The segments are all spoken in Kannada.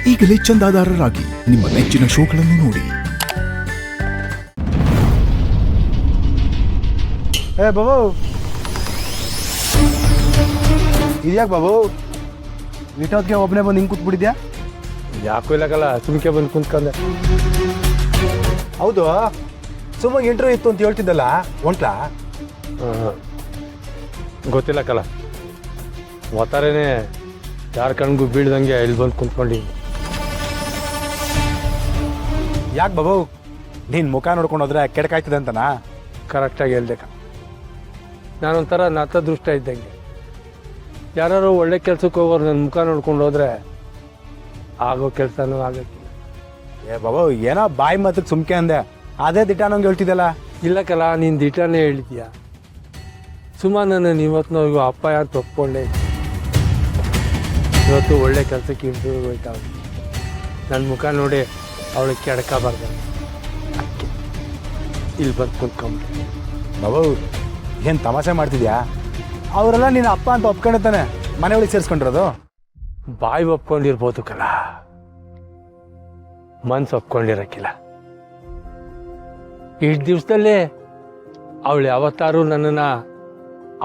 ಈಗಲೇ ಚಂದಾದಾರರಾಗಿ ನಿಮ್ಮ ನೆಚ್ಚಿನ ಶೋಗಳನ್ನು ನೋಡಿ. ಏ ಬಾಬು, ಇದ್ಯಾಕೆ ಬಾಬು ಇಷ್ಟೊತ್ತಿಗೆ ಒಬ್ಬನೇ ಬಂದು ಹಿಂಗೆ ಕೂತ್ಬಿಟ್ಟಿದ್ಯಾ? ಯಾಕೂ ಇಲ್ಲಕಲ್ಲ, ಸುಮ್ಕೆ ಬಂದು ಕುಂತ್ಕೊಂಡೆ. ಹೌದು, ಸುಮ್ಮಗೆ ಇಂಟರ್ವ್ಯೂ ಇತ್ತು ಅಂತ ಹೇಳ್ತಿದ್ದಲ್ಲ, ಹೊಂಟ್ಲಾ? ಗೊತ್ತಿಲ್ಲಕಲ್ಲ, ಒತ್ತಾರೇನೆ ಯಾರ ಕಣ್ಗೂ ಬೀಳ್ದಂಗೆ ಇಲ್ಲಿ ಬಂದು ಕುಂತ್ಕೊಂಡು. ಯಾಕೆ ಬಾಬು, ನೀನು ಮುಖ ನೋಡ್ಕೊಂಡು ಹೋದ್ರೆ ಕೆಡಕಾಯ್ತದೆ ಅಂತನಾ? ಕರೆಕ್ಟಾಗಿ ಹೇಳ್ದೆ. ನಾನೊಂಥರ ನತದೃಷ್ಟ ಇದ್ದಂಗೆ. ಯಾರು ಒಳ್ಳೆ ಕೆಲ್ಸಕ್ಕೆ ಹೋಗೋರು ನನ್ನ ಮುಖ ನೋಡ್ಕೊಂಡು ಹೋದ್ರೆ ಆಗೋ ಕೆಲಸನೂ ಆಗಕ್ಕಿಲ್ಲ. ಏ ಬಾಬು, ಏನೋ ಬಾಯಿ ಮಾತಕ್ಕೆ ಸುಮ್ಕೆ ಅಂದೆ, ಅದೇ ದಿಟ ನಂಗೆ ಹೇಳ್ತಿದ್ದಲ್ಲ. ಇಲ್ಲಕಲ್ಲ, ನೀನು ದಿಟನೇ ಹೇಳಿದ್ಯಾ. ಸುಮಾರು ನಾನು ಇವತ್ತಿನವರೆಗೂ ಅಪ್ಪ ಅಂತ ಒಪ್ಕೊಂಡೆ. ಇವತ್ತು ಒಳ್ಳೆ ಕೆಲಸಕ್ಕೆ ಇಂಟರ್ವ್ಯೂ ಹೋಯ್ತಾವೆ. ನನ್ನ ಮುಖ ನೋಡಿ ಅವಳಿಗೆ ಕೆಡಕಬಾರ್ದು, ಅದಕ್ಕೆ ಇಲ್ಲಿ ಬಂದು ಕುಂತ್ಕೊಂಡ್ಬಿಟ್ಟೆ. ಬಾಬು, ಏನು ತಮಾಷೆ ಮಾಡ್ತಿದ್ಯಾ? ಅವರೆಲ್ಲ ನೀನು ಅಪ್ಪ ಅಂತ ಒಪ್ಕೊಂಡಿರ್ತಾನೆ ಮನೆಯೊಳಗೆ ಸೇರಿಸ್ಕೊಂಡಿರೋದು. ಬಾಯಿ ಒಪ್ಕೊಂಡಿರ್ಬೋದು ಕಲ, ಮನ್ಸು ಒಪ್ಕೊಂಡಿರಕ್ಕಿಲ್ಲ. ಇಷ್ಟು ದಿವಸದಲ್ಲೇ ಅವಳು ಯಾವತ್ತಾರು ನನ್ನನ್ನು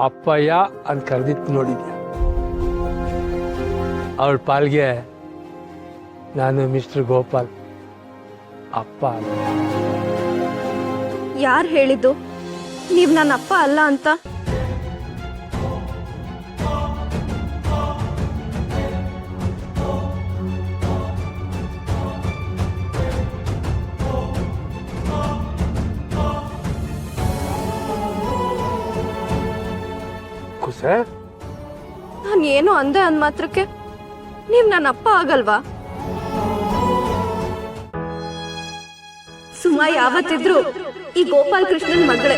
ಅಪ್ಪಯ್ಯ ಅಂತ ಕರೆದಿತ್ತು ನೋಡಿದ್ಯಾ? ಅವಳ ಪಾಲ್ಗೆ ನಾನು ಮಿಸ್ಟರ್ ಗೋಪಾಲ್ ಅಪ್ಪ ಅಲ್ಲ. ಯಾರು ಹೇಳಿದ್ದು ನೀವು ನನ್ನ ಅಪ್ಪ ಅಲ್ಲ ಅಂತ? ಕುಸೆ, ನಾನು ಏನು ಅಂದೆ ಅಂದ ಮಾತ್ರಕ್ಕೆ ನೀವು ನನ್ನ ಅಪ್ಪ ಆಗಲ್ವಾ? ಸುಮಾ ಯಾವತ್ತಿದ್ರು ಈ ಗೋಪಾಲ್ ಕೃಷ್ಣನ್ ಮಗಳೇ.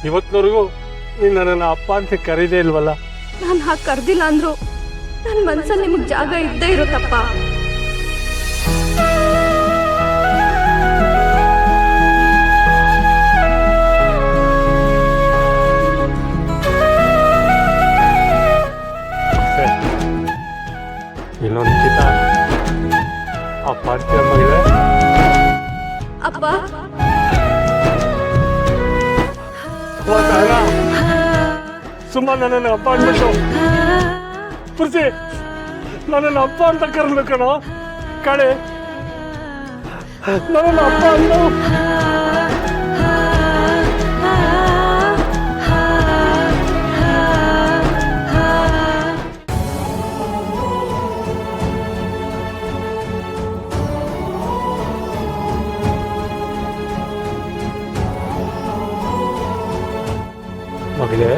ಇವತ್ತಿನವರೆಗೂ ನೀನು ನನ್ನನ್ನು ಅಪ್ಪ ಅಂತ ಕರೀದೇ ಇಲ್ವಲ್ಲ? ನಾನು ಹಾಗೆ ಕರ್ದಿಲ್ಲ ಅಂದ್ರು ನನ್ನ ಮನ್ಸಲ್ಲಿ ನಿಮಗೆ ಜಾಗ ಇದ್ದೇ ಇರುತ್ತಪ್ಪ. ಇನ್ನೊಂದು ಕಿತ ಅಪ್ಪ ಅಂತೀಯ ಮಗಳೇ? ಅಪ್ಪ, ಸುಮ್ಮ ನನ್ನನ್ನು ಅಪ್ಪ ಅಂದ್ಬಿಟ್ಟು ಪುರ್ಸಿ ನನ್ನನ್ನು ಅಪ್ಪ ಅಂತ ಕರೆದ್ಲು ಕಣೋ. ಕಡೆ ನನ್ನನ್ನು ಅಪ್ಪ ಅಂದು ಮಗಳೇ.